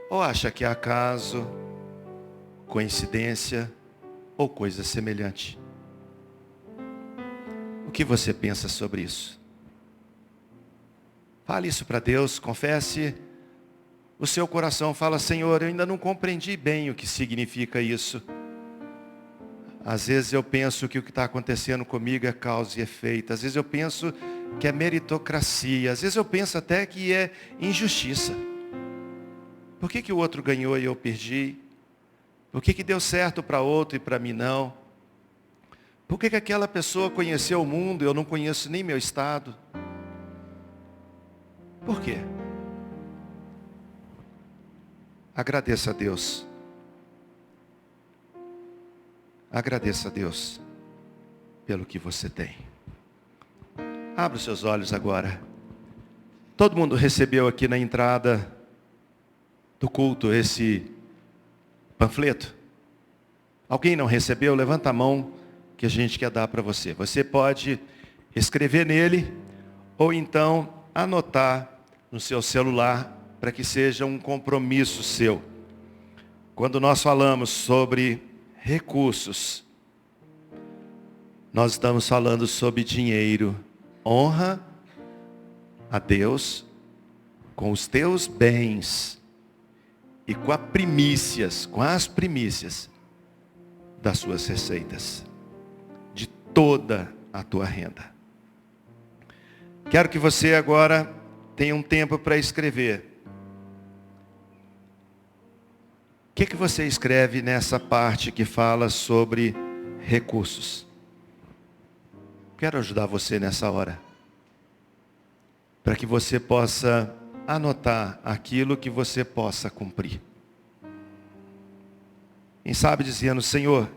Ou acha que é acaso, coincidência ou coisa semelhante? O que você pensa sobre isso? Fale isso para Deus, confesse o seu coração. Fala: Senhor, eu ainda não compreendi bem o que significa isso. Às vezes eu penso que o que está acontecendo comigo é causa e efeito. Às vezes eu penso que é meritocracia. Às vezes eu penso até que é injustiça. Por que o outro ganhou e eu perdi? Por que deu certo para outro e para mim não? Por que aquela pessoa conheceu o mundo e eu não conheço nem meu estado? Por quê? Agradeça a Deus. Agradeça a Deus pelo que você tem. Abra os seus olhos agora. Todo mundo recebeu aqui na entrada do culto esse panfleto? Alguém não recebeu? Levanta a mão que a gente quer dar para você. Você pode escrever nele ou então anotar no seu celular para que seja um compromisso seu. Quando nós falamos sobre recursos, nós estamos falando sobre dinheiro. Honra a Deus com os teus bens e com as primícias das suas receitas, de toda a tua renda. Quero que você agora tenha um tempo para escrever. O que você escreve nessa parte que fala sobre recursos? Quero ajudar você nessa hora, para que você possa anotar aquilo que você possa cumprir. Quem sabe dizendo: Senhor,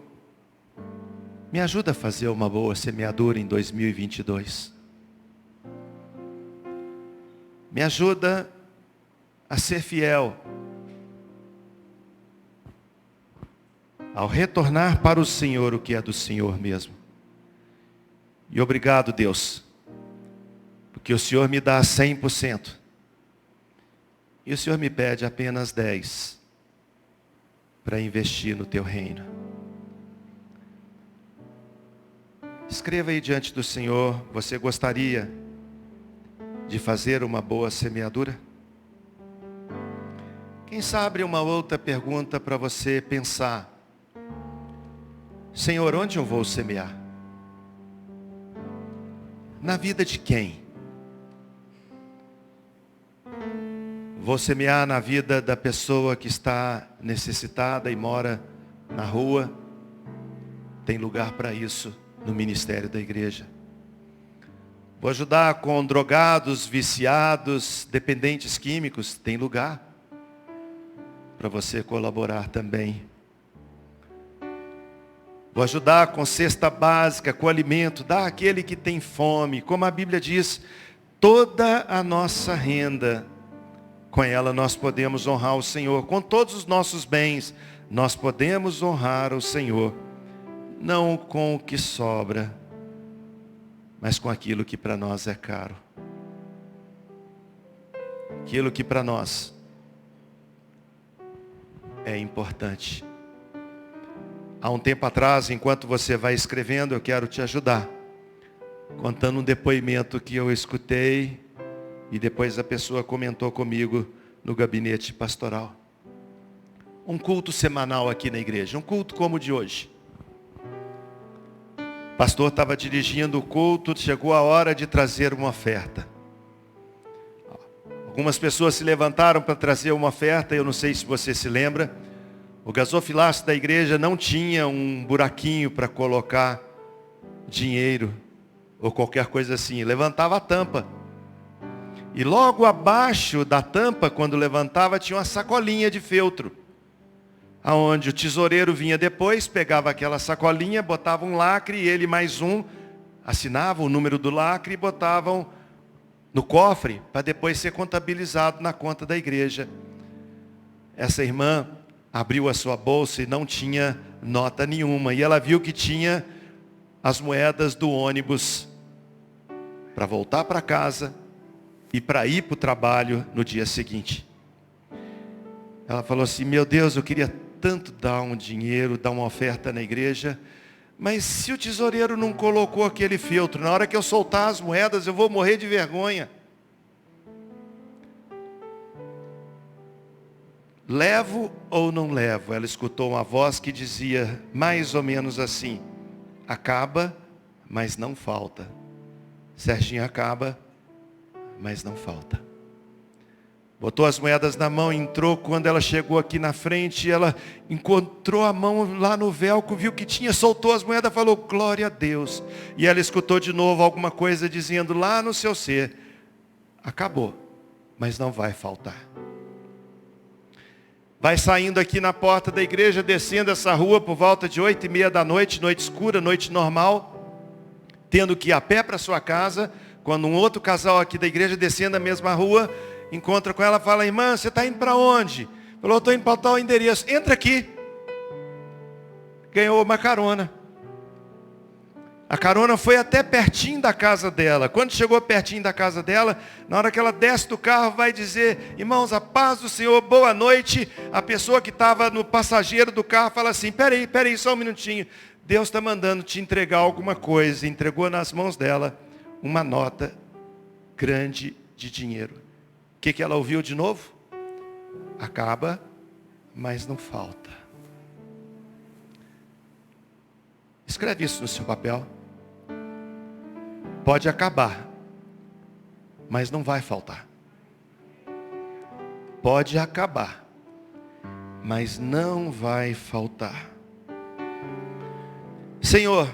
me ajuda a fazer uma boa semeadura em 2022. Me ajuda a ser fiel, ao retornar para o Senhor o que é do Senhor mesmo. E obrigado, Deus, porque o Senhor me dá 100%. E o Senhor me pede apenas 10% para investir no teu reino. Escreva aí diante do Senhor. Você gostaria de fazer uma boa semeadura? Quem sabe uma outra pergunta para você pensar. Senhor, onde eu vou semear? Na vida de quem? Vou semear na vida da pessoa que está necessitada e mora na rua? Tem lugar para isso no ministério da igreja. Vou ajudar com drogados, viciados, dependentes químicos? Tem lugar para você colaborar também. Vou ajudar com cesta básica, com alimento, dar àquele que tem fome. Como a Bíblia diz, toda a nossa renda, com ela nós podemos honrar o Senhor. Com todos os nossos bens, nós podemos honrar o Senhor. Não com o que sobra, mas com aquilo que para nós é caro. Aquilo que para nós é importante. Há um tempo atrás, enquanto você vai escrevendo, eu quero te ajudar, contando um depoimento que eu escutei e depois a pessoa comentou comigo no gabinete pastoral. Um culto semanal aqui na igreja, um culto como o de hoje. O pastor estava dirigindo o culto, chegou a hora de trazer uma oferta. Algumas pessoas se levantaram para trazer uma oferta, eu não sei se você se lembra. O gasofilácio da igreja não tinha um buraquinho para colocar dinheiro ou qualquer coisa assim. Levantava a tampa. E logo abaixo da tampa, quando levantava, tinha uma sacolinha de feltro. Aonde o tesoureiro vinha depois, pegava aquela sacolinha, botava um lacre, e ele mais um, assinava o número do lacre e botavam no cofre, para depois ser contabilizado na conta da igreja. Essa irmã abriu a sua bolsa e não tinha nota nenhuma. E ela viu que tinha as moedas do ônibus para voltar para casa e para ir para o trabalho no dia seguinte. Ela falou assim, meu Deus, eu queria tanto dar um dinheiro, dar uma oferta na igreja, mas se o tesoureiro não colocou aquele feltro, na hora que eu soltar as moedas, eu vou morrer de vergonha. Levo ou não levo? Ela escutou uma voz que dizia mais ou menos assim, acaba, mas não falta. Serginho, acaba, mas não falta. Botou as moedas na mão, entrou. Quando ela chegou aqui na frente, ela encontrou a mão lá no velcro, viu que tinha, soltou as moedas, falou, glória a Deus. E ela escutou de novo alguma coisa dizendo lá no seu ser, acabou, mas não vai faltar. Vai saindo aqui na porta da igreja, descendo essa rua por volta de 8:30 da noite, noite escura, noite normal, tendo que ir a pé para sua casa, quando um outro casal aqui da igreja, descendo a mesma rua, encontra com ela, fala, irmã, você está indo para onde? Falou, estou indo para tal endereço. Entra aqui. Ganhou uma carona. A carona foi até pertinho da casa dela. Quando chegou pertinho da casa dela, na hora que ela desce do carro, vai dizer, irmãos, a paz do Senhor, boa noite. A pessoa que estava no passageiro do carro fala assim, peraí, só um minutinho. Deus está mandando te entregar alguma coisa. Entregou nas mãos dela uma nota grande de dinheiro. O que ela ouviu de novo? Acaba, mas não falta. Escreve isso no seu papel. Pode acabar, mas não vai faltar. Pode acabar, mas não vai faltar. Senhor,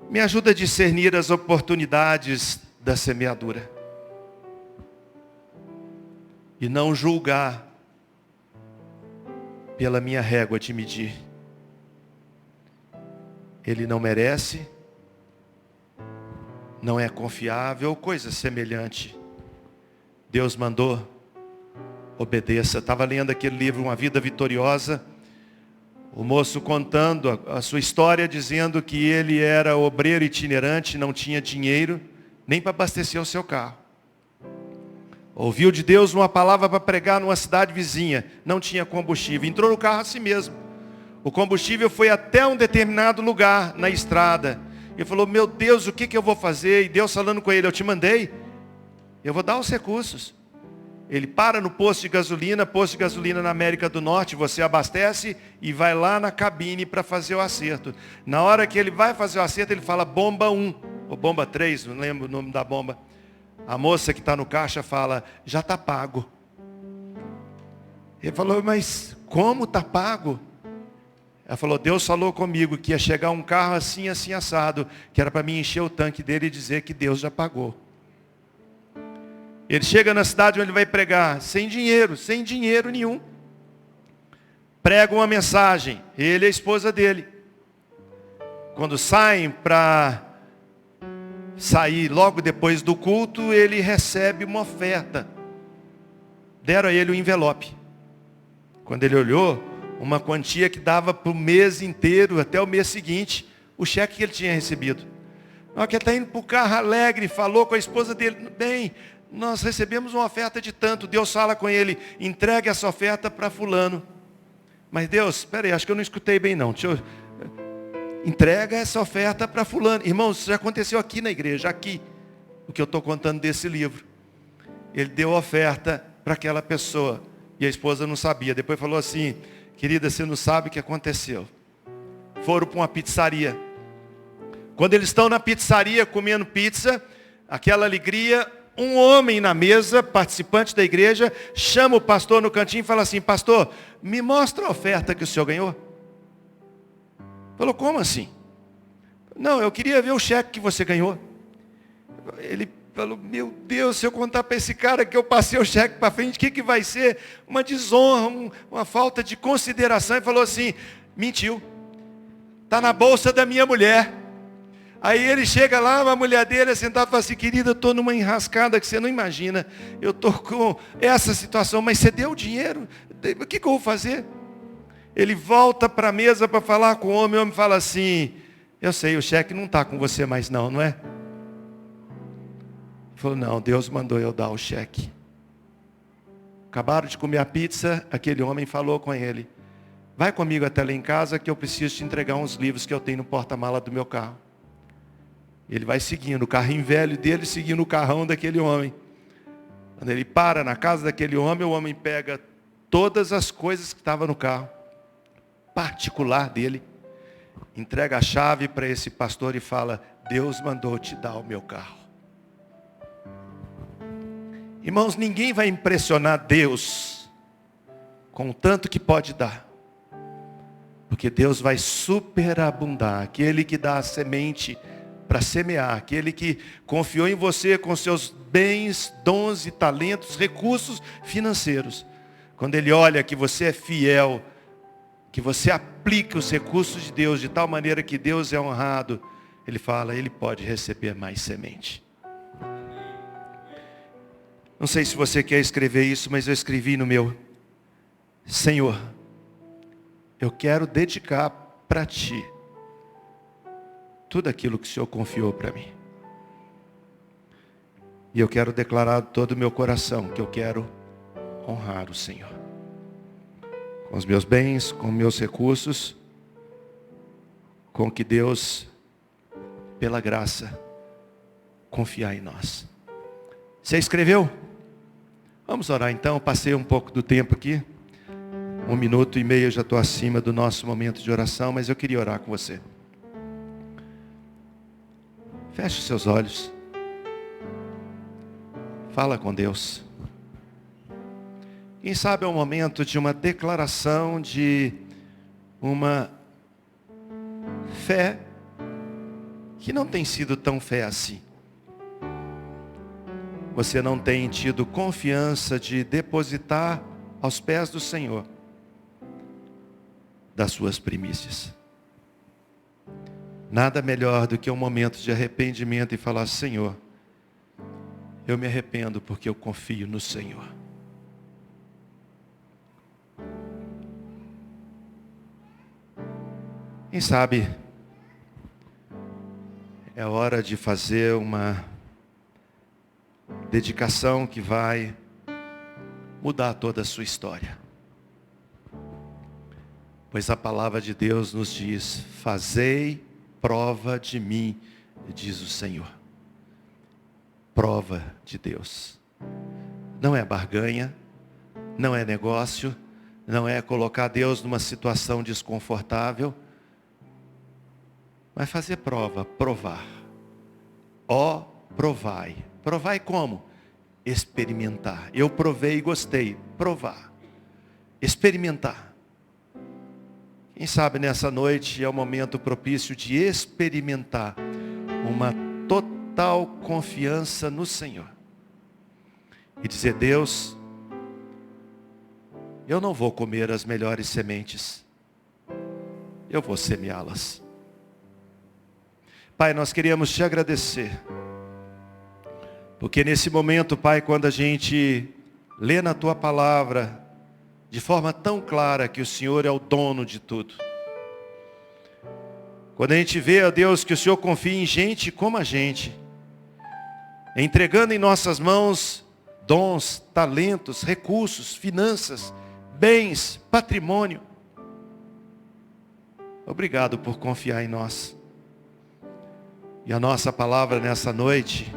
me ajuda a discernir as oportunidades da semeadura. E não julgar pela minha régua de medir. Ele não merece, não é confiável, coisa semelhante. Deus mandou, obedeça. Estava lendo aquele livro, Uma Vida Vitoriosa, o moço contando a sua história, dizendo que ele era obreiro itinerante, não tinha dinheiro, nem para abastecer o seu carro. Ouviu de Deus uma palavra para pregar numa cidade vizinha, não tinha combustível, entrou no carro assim mesmo. O combustível foi até um determinado lugar na estrada. Ele falou, meu Deus, o que eu vou fazer? E Deus falando com ele, eu te mandei. Eu vou dar os recursos. Ele para no posto de gasolina na América do Norte, você abastece e vai lá na cabine para fazer o acerto. Na hora que ele vai fazer o acerto, ele fala bomba 1, ou bomba 3, não lembro o nome da bomba. A moça que está no caixa fala, já está pago. Ele falou, mas como está pago? Ela falou, Deus falou comigo que ia chegar um carro assim, assim, assado, que era para mim encher o tanque dele e dizer que Deus já pagou. Ele chega na cidade onde ele vai pregar, sem dinheiro nenhum. Prega uma mensagem, ele e a esposa dele. Quando saem para sair logo depois do culto, ele recebe uma oferta. Deram a ele um envelope. Quando ele olhou, uma quantia que dava para o mês inteiro, até o mês seguinte, o cheque que ele tinha recebido. Na hora que ele está indo para o carro alegre, falou com a esposa dele, bem, nós recebemos uma oferta de tanto. Deus fala com ele, entregue essa oferta para fulano. Mas Deus, espera aí, acho que eu não escutei bem não. Entrega essa oferta para fulano. Irmãos, isso já aconteceu aqui na igreja, aqui. O que eu estou contando desse livro. Ele deu oferta para aquela pessoa. E a esposa não sabia. Depois falou assim, querida, você não sabe o que aconteceu. Foram para uma pizzaria. Quando eles estão na pizzaria comendo pizza, aquela alegria, um homem na mesa, participante da igreja, chama o pastor no cantinho e fala assim, pastor, me mostra a oferta que o senhor ganhou. Falou, como assim? Não, eu queria ver o cheque que você ganhou. Ele falou, meu Deus, se eu contar para esse cara que eu passei o cheque para frente, o que vai ser? Uma desonra, uma falta de consideração. Ele falou assim, mentiu. Está na bolsa da minha mulher. Aí ele chega lá, a mulher dele é sentada e fala assim, querida, eu estou numa enrascada que você não imagina. Eu estou com essa situação, mas você deu o dinheiro? O que eu vou fazer? Ele volta para a mesa para falar com o homem fala assim, eu sei, o cheque não está com você mais não é? Ele falou, não, Deus mandou eu dar o cheque. Acabaram de comer a pizza, aquele homem falou com ele, vai comigo até lá em casa que eu preciso te entregar uns livros que eu tenho no porta-mala do meu carro. Ele vai seguindo o carrinho velho dele, seguindo o carrão daquele homem. Quando ele para na casa daquele homem, o homem pega todas as coisas que estavam no carro, particular dele, entrega a chave para esse pastor e fala, Deus mandou te dar o meu carro. Irmãos, ninguém vai impressionar Deus com o tanto que pode dar. Porque Deus vai superabundar. Aquele que dá a semente para semear, aquele que confiou em você com seus bens, dons e talentos, recursos financeiros. Quando ele olha que você é fiel, que você aplica os recursos de Deus de tal maneira que Deus é honrado, ele fala, ele pode receber mais semente. Não sei se você quer escrever isso, mas eu escrevi no meu. Senhor, eu quero dedicar para Ti tudo aquilo que o Senhor confiou para mim. E eu quero declarar de todo o meu coração que eu quero honrar o Senhor. Com os meus bens, com meus recursos, com que Deus, pela graça, confiar em nós. Você escreveu? Vamos orar então, passei um pouco do tempo aqui. 1 minuto e meio, eu já estou acima do nosso momento de oração, mas eu queria orar com você. Feche os seus olhos. Fala com Deus. Quem sabe é o momento de uma declaração de uma fé que não tem sido tão fé assim. Você não tem tido confiança de depositar aos pés do Senhor das suas primícias. Nada melhor do que um momento de arrependimento e falar, Senhor, eu me arrependo porque eu confio no Senhor. Quem sabe é hora de fazer uma dedicação que vai mudar toda a sua história. Pois a palavra de Deus nos diz, fazei prova de mim, diz o Senhor. prova de Deus. Não é barganha, não é negócio, não é colocar Deus numa situação desconfortável. Vai fazer prova, provar. Ó, provai. Provai como? Experimentar. Eu provei e gostei. Provar. Experimentar. Quem sabe nessa noite é o momento propício de experimentar uma total confiança no Senhor. E dizer, Deus, eu não vou comer as melhores sementes. Eu vou semeá-las. Pai, nós queríamos te agradecer. Porque nesse momento, Pai, quando a gente lê na tua palavra, de forma tão clara que o Senhor é o dono de tudo. Quando a gente vê, ó Deus, que o Senhor confia em gente como a gente, entregando em nossas mãos dons, talentos, recursos, finanças, bens, patrimônio. Obrigado por confiar em nós. E a nossa palavra nessa noite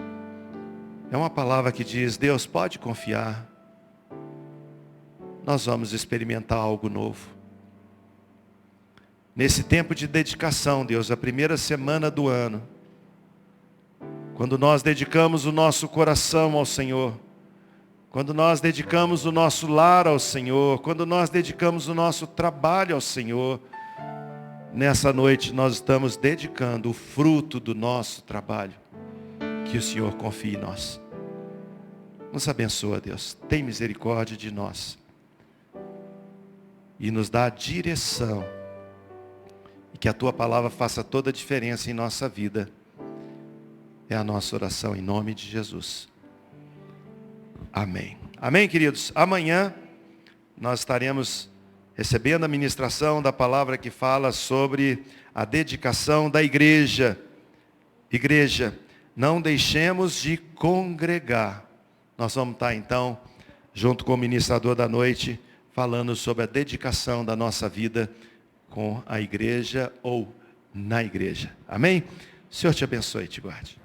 é uma palavra que diz, Deus, pode confiar. Nós vamos experimentar algo novo. Nesse tempo de dedicação, Deus, a primeira semana do ano, quando nós dedicamos o nosso coração ao Senhor, quando nós dedicamos o nosso lar ao Senhor, quando nós dedicamos o nosso trabalho ao Senhor, nessa noite nós estamos dedicando o fruto do nosso trabalho, que o Senhor confie em nós. Nos abençoa, Deus, tem misericórdia de nós. E nos dá direção. E que a tua palavra faça toda a diferença em nossa vida. É a nossa oração em nome de Jesus. Amém. Amém, queridos? Amanhã nós estaremos recebendo a ministração da palavra que fala sobre a dedicação da igreja. Igreja, não deixemos de congregar. Nós vamos estar então, junto com o ministrador da noite, falando sobre a dedicação da nossa vida com a igreja ou na igreja. Amém? O Senhor te abençoe e te guarde.